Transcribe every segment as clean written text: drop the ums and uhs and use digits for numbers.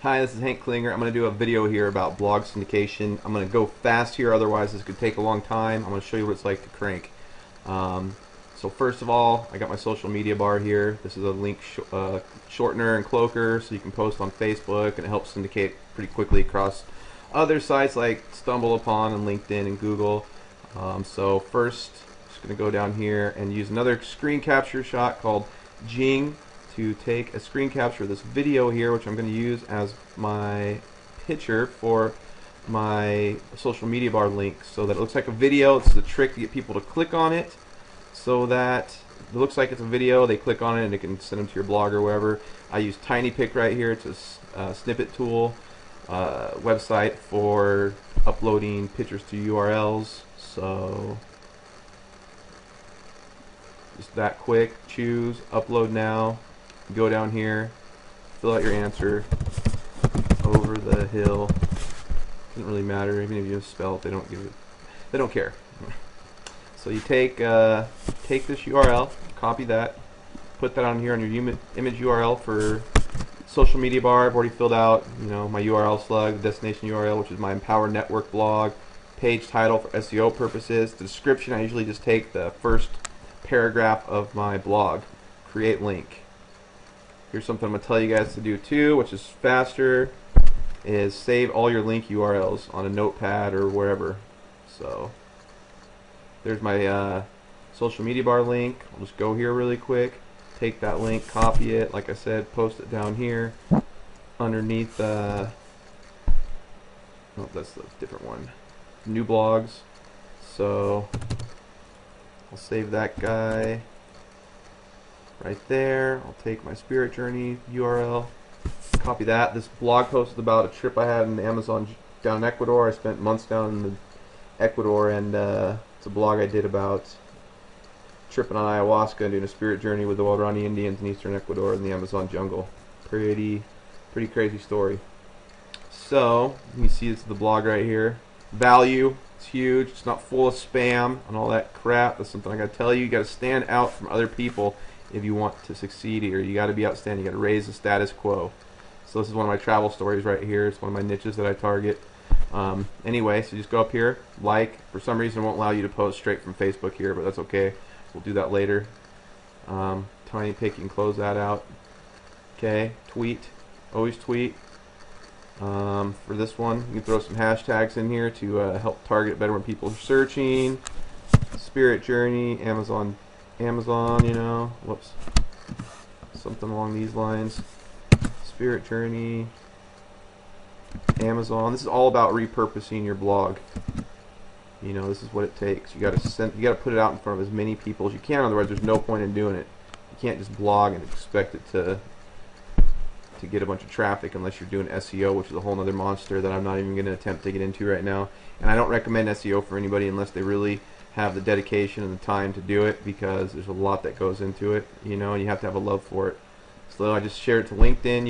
Hi, this is Hank Klinger. I'm going to do a video here about blog syndication. I'm going to go fast here, otherwise this could take a long time. I'm going to show you what it's like to crank. So first of all, I got my social media bar here. This is a link shortener and cloaker, so you can post on Facebook, and it helps syndicate pretty quickly across other sites like StumbleUpon and LinkedIn and Google. So first, I'm just going to go down here and use another screen capture shot called Jing to take a screen capture of this video here, which I'm going to use as my picture for my social media bar link, so that it looks like a video. It's the trick to get people to click on it, so that it looks like it's a video. They click on it and it can send them to your blog or wherever. I use TinyPic right here. It's a snippet tool website for uploading pictures to URLs. So just that quick. Choose upload now. Go down here, fill out your answer. Over the hill. Doesn't really matter, even if you spell it, they don't give it. They don't care. So you take this URL, copy that, put that on here on your image URL for social media bar. I've already filled out, my URL slug, the destination URL, which is my Empower Network blog. Page title for SEO purposes. The description, I usually just take the first paragraph of my blog. Create link. Here's something I'm going to tell you guys to do too, which is faster, is save all your link URLs on a notepad or wherever. So there's my social media bar link. I'll just go here really quick, take that link, copy it, like I said, post it down here underneath oh, that's a different one, new blogs. So I'll save that guy right there. I'll take my Spirit Journey URL, copy that. This blog post is about a trip I had in the Amazon down in Ecuador. I spent months down in Ecuador, and it's a blog I did about tripping on ayahuasca and doing a spirit journey with the Waorani Indians in eastern Ecuador in the Amazon jungle. Pretty crazy story. So you see, this is the blog right here. Value, it's huge. It's not full of spam and all that crap. That's something I gotta tell you. You gotta stand out from other people if you want to succeed here. You got to be outstanding. You got to raise the status quo. So this is one of my travel stories right here. It's one of my niches that I target. Anyway, so just go up here, like. For some reason, it won't allow you to post straight from Facebook here, but that's okay. We'll do that later. TinyPic, you can close that out. Okay, tweet. Always tweet. For this one, you can throw some hashtags in here to help target better when people are searching. Spirit Journey, Amazon, whoops, something along these lines. Spirit Journey, Amazon. This is all about repurposing your blog. This is what it takes. You got to put it out in front of as many people as you can. Otherwise, there's no point in doing it. You can't just blog and expect it to get a bunch of traffic unless you're doing SEO, which is a whole other monster that I'm not even going to attempt to get into right now. And I don't recommend SEO for anybody unless they really have the dedication and the time to do it, because there's a lot that goes into it, and you have to have a love for it. So I just shared it to LinkedIn.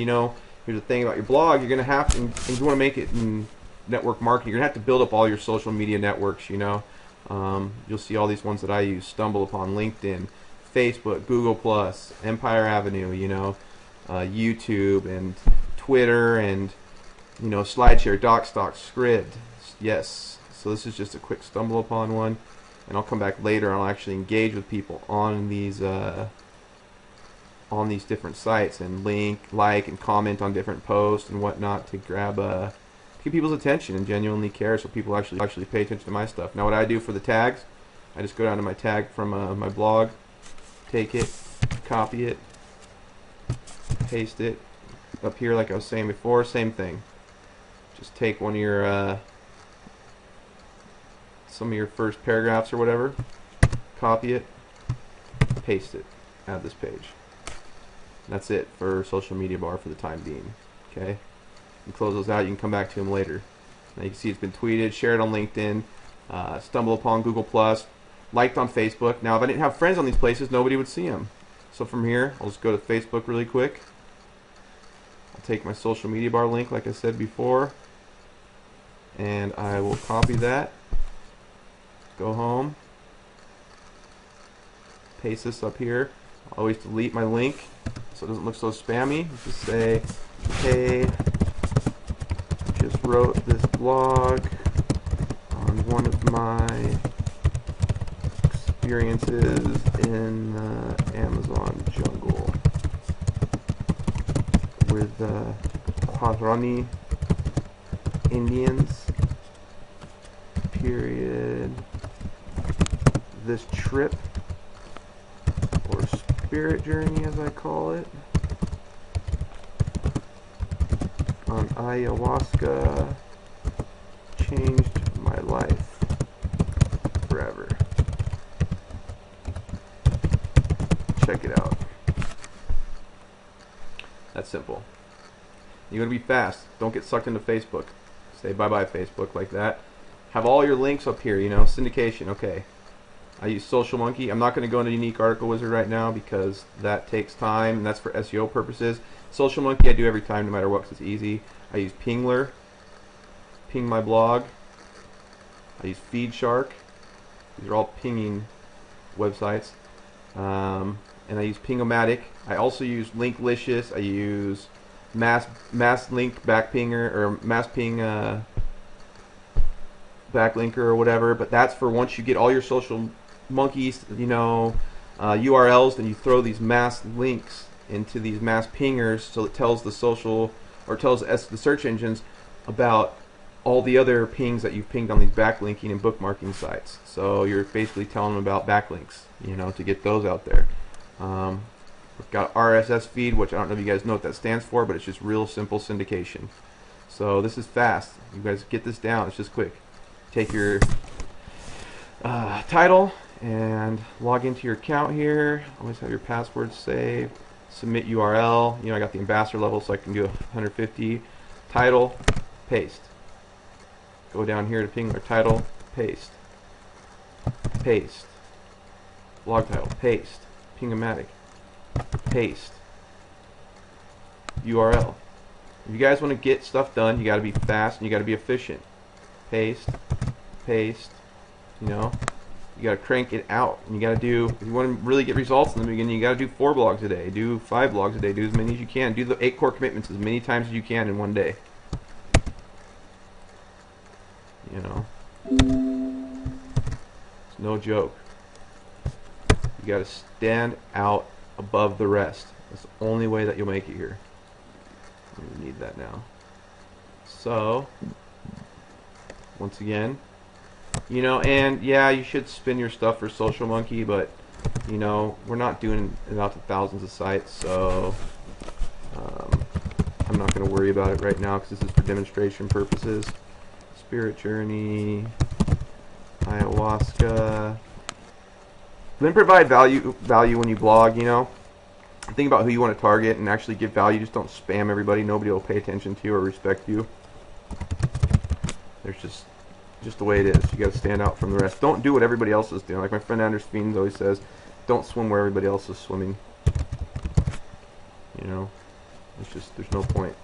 Here's the thing about your blog: you're gonna have to, and if you want to make it in network marketing, you're gonna have to build up all your social media networks. You'll see all these ones that I use: StumbleUpon, LinkedIn, Facebook, Google Plus, Empire Avenue, YouTube and Twitter, and SlideShare, DocStock, Scribd. Yes. So this is just a quick StumbleUpon one. And I'll come back later and I'll actually engage with people on these different sites and like and comment on different posts and whatnot to get people's attention and genuinely care, so people actually pay attention to my stuff. Now, what I do for the tags, I just go down to my tag from my blog, take it, copy it, paste it up here like I was saying before. Same thing. Just take one of your some of your first paragraphs or whatever, copy it, paste it, add this page. And that's it for social media bar for the time being. Okay, you can close those out. You can come back to them later. Now you can see it's been tweeted, shared on LinkedIn, StumbleUpon, Google Plus, liked on Facebook. Now, if I didn't have friends on these places, nobody would see them. So from here, I'll just go to Facebook really quick. I'll take my social media bar link, like I said before, and I will copy that. Go home, paste this up here. I always delete my link so it doesn't look so spammy. Just say, hey, just wrote this blog on one of my experiences in the Amazon jungle with the Huaorani Indians. Period. This trip, or spirit journey as I call it, on ayahuasca changed my life forever. Check it out. That's simple. You gotta be fast. Don't get sucked into Facebook. Say bye-bye Facebook like that. Have all your links up here, you know, syndication, okay. I use Social Monkey. I'm not going to go into Unique Article Wizard right now because that takes time, and that's for SEO purposes. Social Monkey I do every time no matter what because it's easy. I use Pingler, ping my blog. I use FeedShark. These are all pinging websites. And I use Pingomatic. I also use Linklicious. I use Mass Link Backpinger, or Mass Ping Backlinker or whatever, but that's for once you get all your Social Monkeys, you know, URLs, then you throw these mass links into these mass pingers, so it tells the social, or tells the search engines about all the other pings that you've pinged on these backlinking and bookmarking sites. So you're basically telling them about backlinks, you know, to get those out there. We've got RSS feed, which I don't know if you guys know what that stands for, but it's just real simple syndication. So this is fast. You guys get this down. It's just quick. Take your title and log into your account here. Always have your password saved. Submit URL. You know, I got the ambassador level, so I can do 150. Title, paste. Go down here to Pingler title, paste. Paste. Blog title, paste. Pingomatic, paste. URL. If you guys want to get stuff done, you got to be fast and you got to be efficient. Paste, paste, you know, you got to crank it out. And you got to do, if you want to really get results in the beginning, you got to do 4 blogs a day, do 5 blogs a day, do as many as you can, do the 8 core commitments as many times as you can in one day. You know, it's no joke. You got to stand out above the rest. That's the only way that you'll make it here. We need that now. So, once again, you know, and yeah, you should spin your stuff for Social Monkey, but you know, we're not doing it out to thousands of sites, so I'm not going to worry about it right now because this is for demonstration purposes. Spirit Journey, ayahuasca. Then provide value when you blog, you know. Think about who you want to target and actually give value. Just don't spam everybody. Nobody will pay attention to you or respect you. There's just the way it is. You got to stand out from the rest. Don't do what everybody else is doing. Like my friend Anders Fiends always says, don't swim where everybody else is swimming. You know, it's just, there's no point.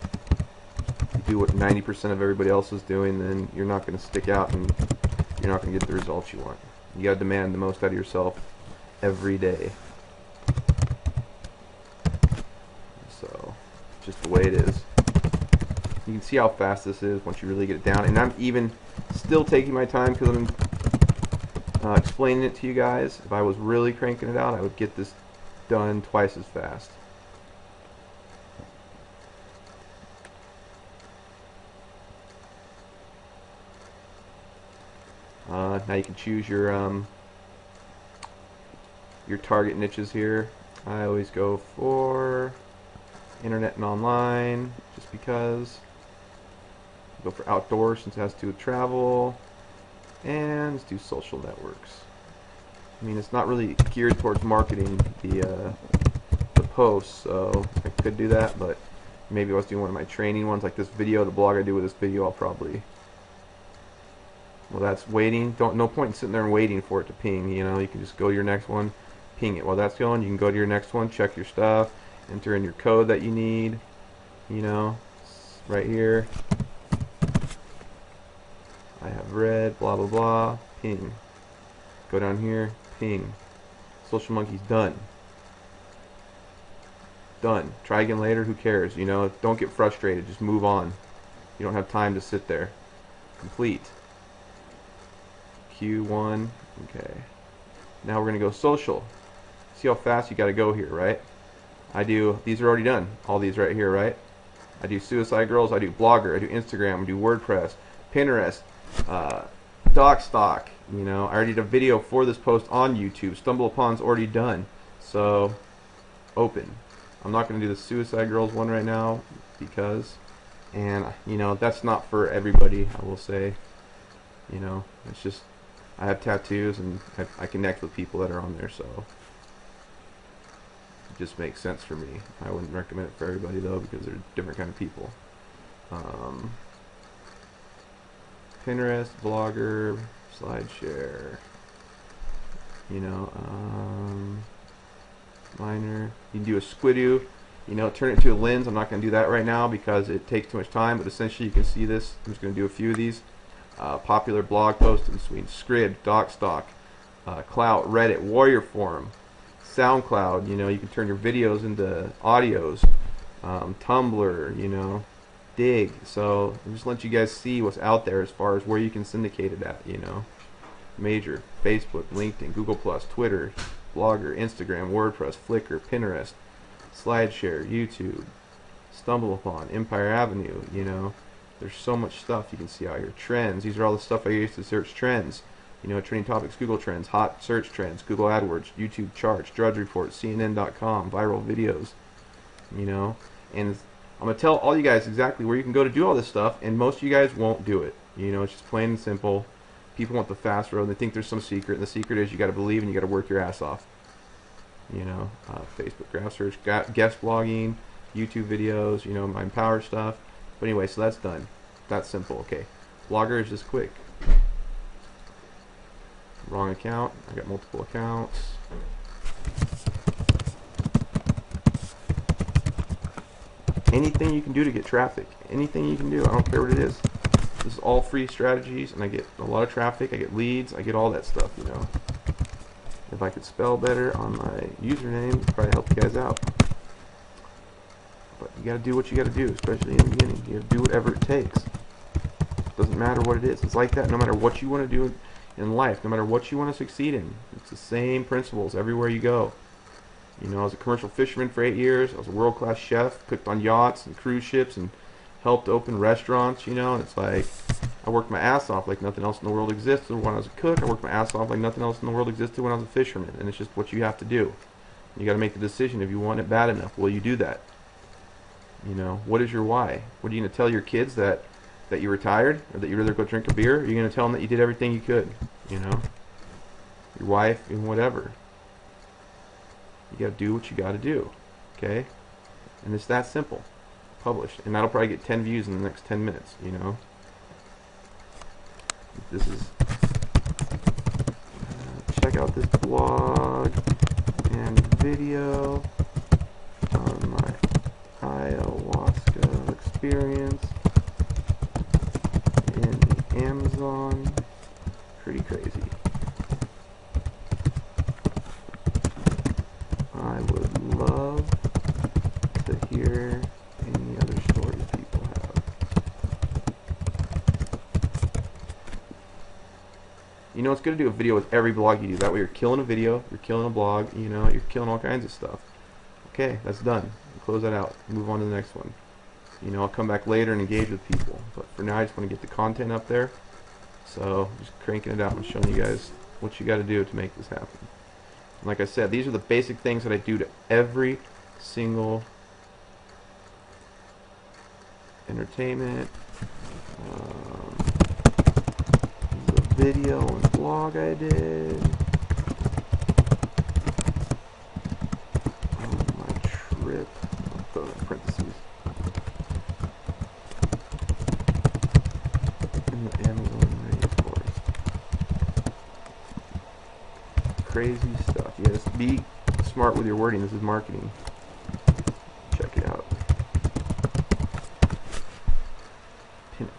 If you do what 90% of everybody else is doing, then you're not going to stick out and you're not going to get the results you want. You got to demand the most out of yourself every day. So, just the way it is. You can see how fast this is once you really get it down. And I'm even still taking my time because I'm explaining it to you guys. If I was really cranking it out, I would get this done twice as fast. Now you can choose your target niches here. I always go for internet and online, just because. Go for outdoors since it has to do with travel, and let's do social networks. I mean, it's not really geared towards marketing the posts, so I could do that, but maybe I was doing one of my training ones, like this video, the blog I do with this video, I'll probably. Well, that's waiting. No point in sitting there and waiting for it to ping. You know, you can just go to your next one, ping it. While that's going, you can go to your next one, check your stuff, enter in your code that you need. You know, right here. I have read, blah blah blah, ping. Go down here, ping. Social Monkey's done. Done. Try again later, who cares? You know, don't get frustrated, just move on. You don't have time to sit there. Complete. Q1. Okay. Now we're going to go social. See how fast you got to go here, right? These are already done. All these right here, right? I do Suicide Girls, I do Blogger, I do Instagram, I do WordPress, Pinterest, DocStock. You know, I already did a video for this post on YouTube. StumbleUpon's already done. So, open. I'm not going to do the Suicide Girls one right now because, and you know, that's not for everybody, I will say. You know, it's just, I have tattoos and I connect with people that are on there, so it just makes sense for me. I wouldn't recommend it for everybody though, because they're different kind of people. Pinterest, Blogger, SlideShare, you know, Miner. You can do a Squidoo, you know, turn it into a lens. I'm not going to do that right now because it takes too much time, but essentially you can see this. I'm just going to do a few of these. Popular blog posts in Sweden, Scribd, DocStock, Clout, Reddit, Warrior Forum, SoundCloud. You know, you can turn your videos into audios. Tumblr, you know, Dig. So I'm just let you guys see what's out there as far as where you can syndicate it at. You know, major Facebook, LinkedIn, Google+, Twitter, Blogger, Instagram, WordPress, Flickr, Pinterest, SlideShare, YouTube, StumbleUpon, Empire Avenue. You know. There's so much stuff you can see out here. Trends. These are all the stuff I use to search trends. You know, trending topics, Google Trends, hot search trends, Google AdWords, YouTube charts, Drudge Report, CNN.com, viral videos. You know, and I'm going to tell all you guys exactly where you can go to do all this stuff, and most of you guys won't do it. You know, it's just plain and simple. People want the fast road, and they think there's some secret, and the secret is you got to believe and you got to work your ass off. You know, Facebook graph search, guest blogging, YouTube videos, you know, my Empower stuff. But anyway, so that's done. That's simple, okay. Blogger is just quick. Wrong account. I got multiple accounts. Anything you can do to get traffic. Anything you can do. I don't care what it is. This is all free strategies, and I get a lot of traffic. I get leads. I get all that stuff, you know. If I could spell better on my username, it'd probably help you guys out. But you got to do what you got to do, especially in the beginning. You got to do whatever it takes. It doesn't matter what it is. It's like that no matter what you want to do in life, no matter what you want to succeed in. It's the same principles everywhere you go. You know, I was a commercial fisherman for 8 years. I was a world-class chef, cooked on yachts and cruise ships and helped open restaurants, you know. And it's like I worked my ass off like nothing else in the world existed when I was a cook. I worked my ass off like nothing else in the world existed when I was a fisherman. And it's just what you have to do. You got to make the decision if you want it bad enough. Will you do that? You know, what is your why? What are you going to tell your kids that you're retired, or that you'd rather go drink a beer? Or are you going to tell them that you did everything you could? You know, your wife and whatever. You got to do what you got to do, okay? And it's that simple. Published, and that'll probably get 10 views in the next 10 minutes. You know, this is. Check out this blog and video on my ayahuasca experience in the Amazon. Pretty crazy. I would love to hear any other stories people have. You know, it's good to do a video with every blog you do. That way you're killing a video, you're killing a blog, you know, you're killing all kinds of stuff. Okay, that's done. Close that out. Move on to the next one. You know, I'll come back later and engage with people. But for now, I just want to get the content up there. So, just cranking it out and showing you guys what you got to do to make this happen. And like I said, these are the basic things that I do to every single entertainment, the video and blog I did. Trip. I'll throw that in parentheses. In the Amazon rainforest. Crazy stuff. Yes, be smart with your wording. This is marketing. Check it out. Pin it.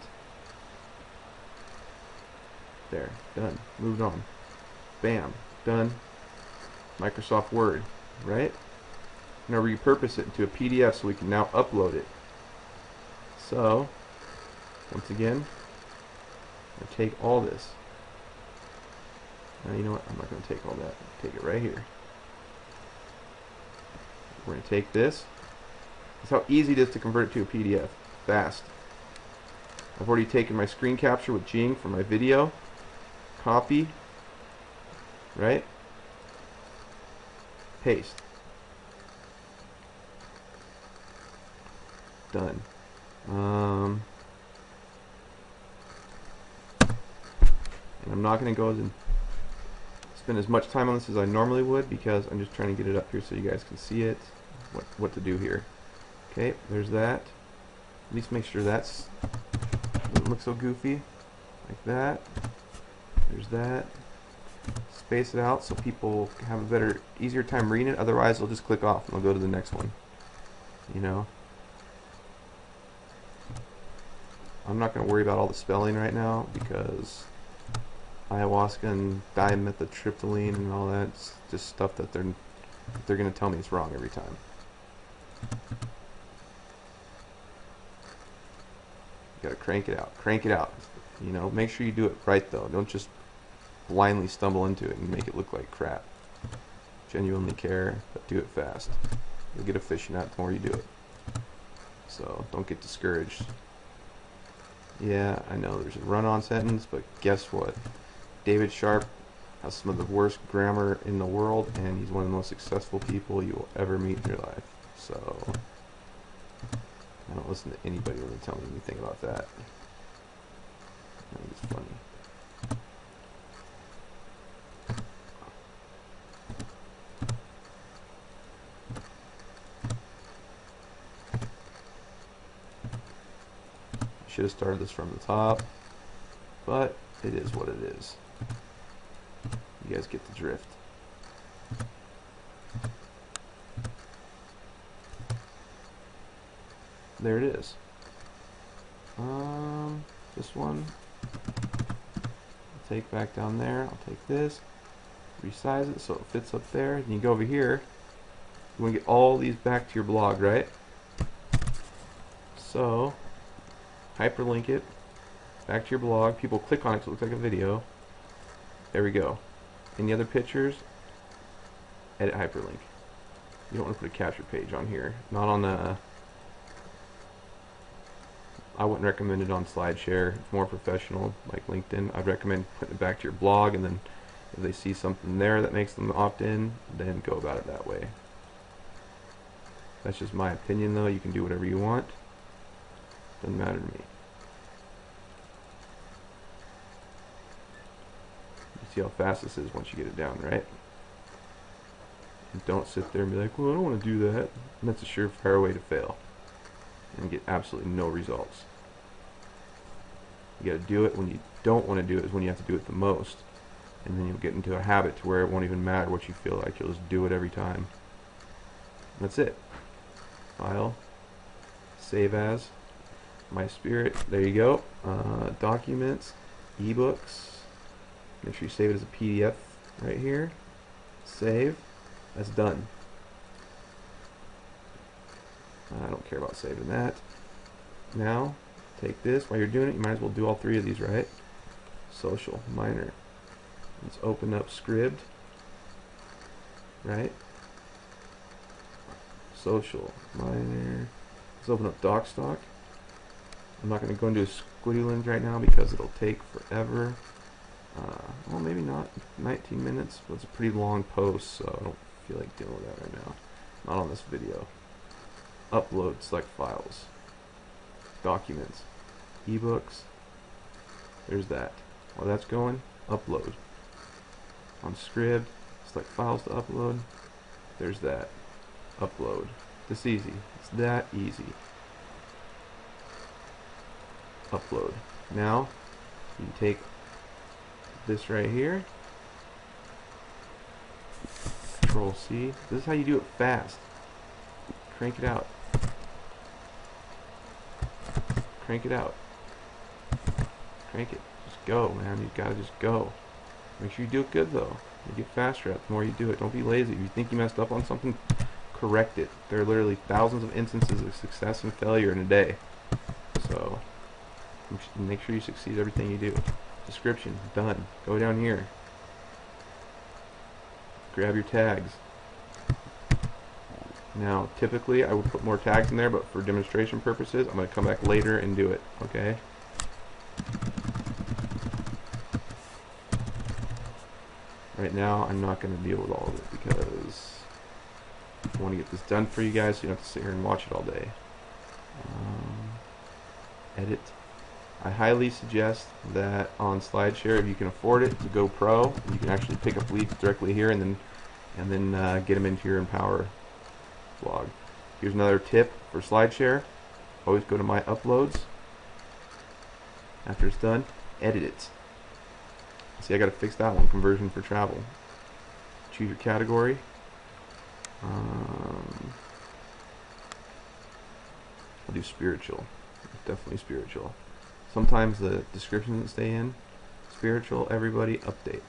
There. Done. Moved on. Bam. Done. Microsoft Word. Right? Now repurpose it into a PDF so we can now upload it. So Once again, I take all this. Now you know what? I'm not going to take all that. Take it right here. We're going to take this. That's how easy it is to convert it to a PDF. Fast. I've already taken my screen capture with Jing for my video. Copy. Right? Paste. Done. And I'm not going to go and spend as much time on this as I normally would because I'm just trying to get it up here so you guys can see it, what to do here. Okay, there's that. At least make sure that's doesn't look so goofy. Like that. There's that. Space it out so people have a better, easier time reading it. Otherwise, they'll just click off and they'll go to the next one. You know. I'm not going to worry about all the spelling right now because ayahuasca and dimethyltryptamine and all that's just stuff that they're going to tell me it's wrong every time. You got to crank it out. Crank it out. You know, make sure you do it right though. Don't just blindly stumble into it and make it look like crap. Genuinely care, but do it fast. You'll get efficient at it the more you do it. So don't get discouraged. Yeah, I know there's a run-on sentence, but guess what? David Sharp has some of the worst grammar in the world, and he's one of the most successful people you will ever meet in your life. So I don't listen to anybody when they tell me anything about that. I think it's funny. Should have started this from the top, but it is what it is. You guys get the drift. There it is. This one I'll take back down there. I'll take this, resize it so it fits up there. And you go over here. You want to get all these back to your blog, right? So hyperlink it back to your blog. People click on it so it looks like a video. There we go. Any other pictures? Edit hyperlink. You don't want to put a capture page on here. Not on the. I wouldn't recommend it on SlideShare. It's more professional, like LinkedIn. I'd recommend putting it back to your blog, and then if they see something there that makes them opt in, then go about it that way. That's just my opinion, though. You can do whatever you want. Doesn't matter to me. You see how fast this is once you get it down, right? And don't sit there and be like, well, I don't want to do that. And that's a surefire way to fail and get absolutely no results. You got to do it when you don't want to do it, is when you have to do it the most. And then you'll get into a habit to where it won't even matter what you feel like. You'll just do it every time. And that's it. File. Save as. My Spirit. There you go. Documents. Ebooks. Make sure you save it as a PDF right here. Save. That's done. I don't care about saving that. Now, take this. While you're doing it, you might as well do all three of these, right? Social, minor. Let's open up Scribd. Right? Social, minor. Let's open up DocStock. I'm not going to go into Squidulins right now because it'll take forever. Well, maybe not. 19 minutes, but it's a pretty long post, so I don't feel like dealing with that right now. Not on this video. Upload, select files. Documents. Ebooks. There's that. While that's going, upload. On Scribd, select files to upload. There's that. Upload. This easy. It's that easy. Upload. Now, you can take this right here. Control C. This is how you do it fast. Crank it out. Crank it out. Crank it. Just go, man. You gotta just go. Make sure you do it good though. You get faster at it the more you do it. Don't be lazy. If you think you messed up on something, correct it. There are literally thousands of instances of success and failure in a day. So Make sure you succeed everything you do. Description, done. Go down here. Grab your tags. Now, typically I would put more tags in there, but for demonstration purposes, I'm going to come back later and do it, okay? Right now, I'm not going to deal with all of it because I want to get this done for you guys so you don't have to sit here and watch it all day. Edit. I highly suggest that on SlideShare, if you can afford it, to go pro. You can actually pick up leads directly here and then get them into your Empower blog. Here's another tip for SlideShare. Always go to My Uploads. After it's done, edit it. See, I got to fix that one. Conversion for travel. Choose your category. I'll do spiritual. Definitely spiritual. Sometimes the description doesn't stay in. Spiritual, everybody, update.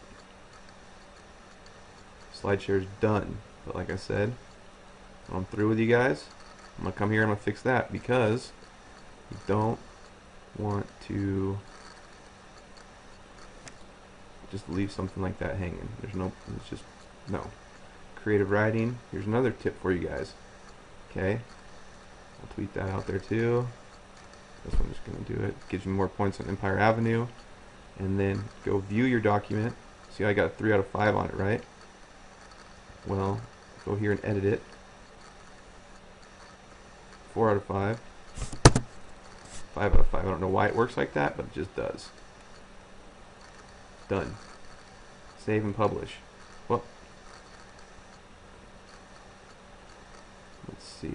SlideShare's done. But like I said, when I'm through with you guys, I'm going to come here and I'm going to fix that because you don't want to just leave something like that hanging. There's no, it's just, no. Creative writing, here's another tip for you guys. Okay, I'll tweet that out there too. This one, just going to do it. Gives you more points on Empire Avenue. And then go view your document. See, I got 3 out of 5 on it, right? Well, go here and edit it. 4 out of 5. 5 out of 5. I don't know why it works like that, but it just does. Done. Save and publish. Well, let's see.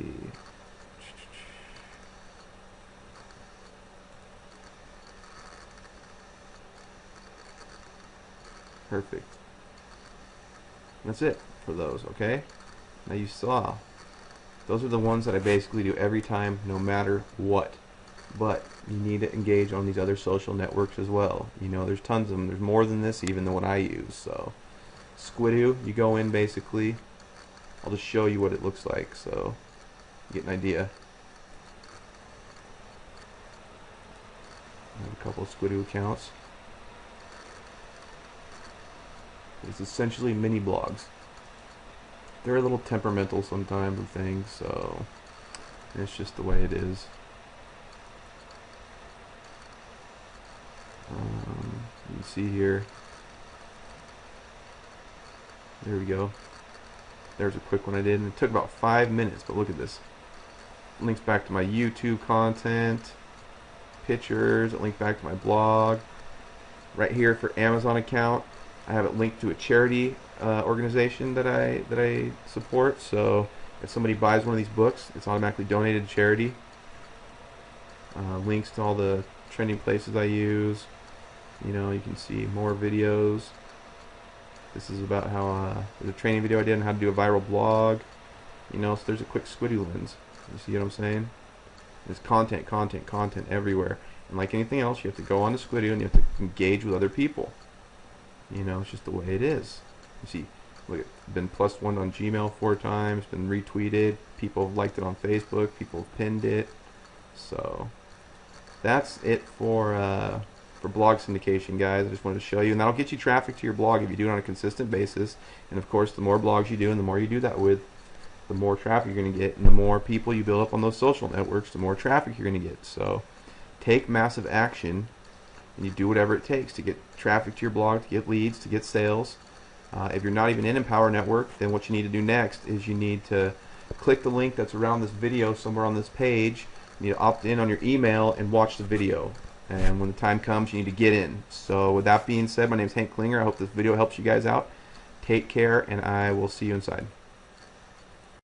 Perfect. That's it for those, okay? Now you saw, those are the ones that I basically do every time, no matter what. But you need to engage on these other social networks as well. You know, there's tons of them. There's more than this even than what I use. So, Squidoo, you go in basically. I'll just show you what it looks like so you get an idea. I have a couple of Squidoo accounts. It's essentially mini blogs. They're a little temperamental sometimes and things, so it's just the way it is. You can see here. There we go. There's a quick one I did, and it took about 5 minutes, but look at this. It links back to my YouTube content, pictures, it links back to my blog. Right here for Amazon account, I have it linked to a charity organization that I support. So if somebody buys one of these books, it's automatically donated to charity. Links to all the trending places I use. You know, you can see more videos. This is about how there's a training video I did on how to do a viral blog. You know, so there's a quick Squidoo lens. You see what I'm saying? There's content, content, content everywhere. And like anything else, you have to go on to Squidoo and you have to engage with other people. You know, it's just the way it is. You see, look, it's been +1 on Gmail 4 times, been retweeted, people have liked it on Facebook, people have pinned it. So that's it for blog syndication, guys. I just wanted to show you, and that'll get you traffic to your blog if you do it on a consistent basis. And of course, the more blogs you do and the more you do that with, the more traffic you're going to get, and the more people you build up on those social networks, the more traffic you're going to get. So take massive action, and you do whatever it takes to get traffic to your blog, to get leads, to get sales. If you're not even in Empower Network, then what you need to do next is you need to click the link that's around this video somewhere on this page. You need to opt in on your email and watch the video. And when the time comes, you need to get in. So with that being said, my name is Hank Klinger. I hope this video helps you guys out. Take care, and I will see you inside.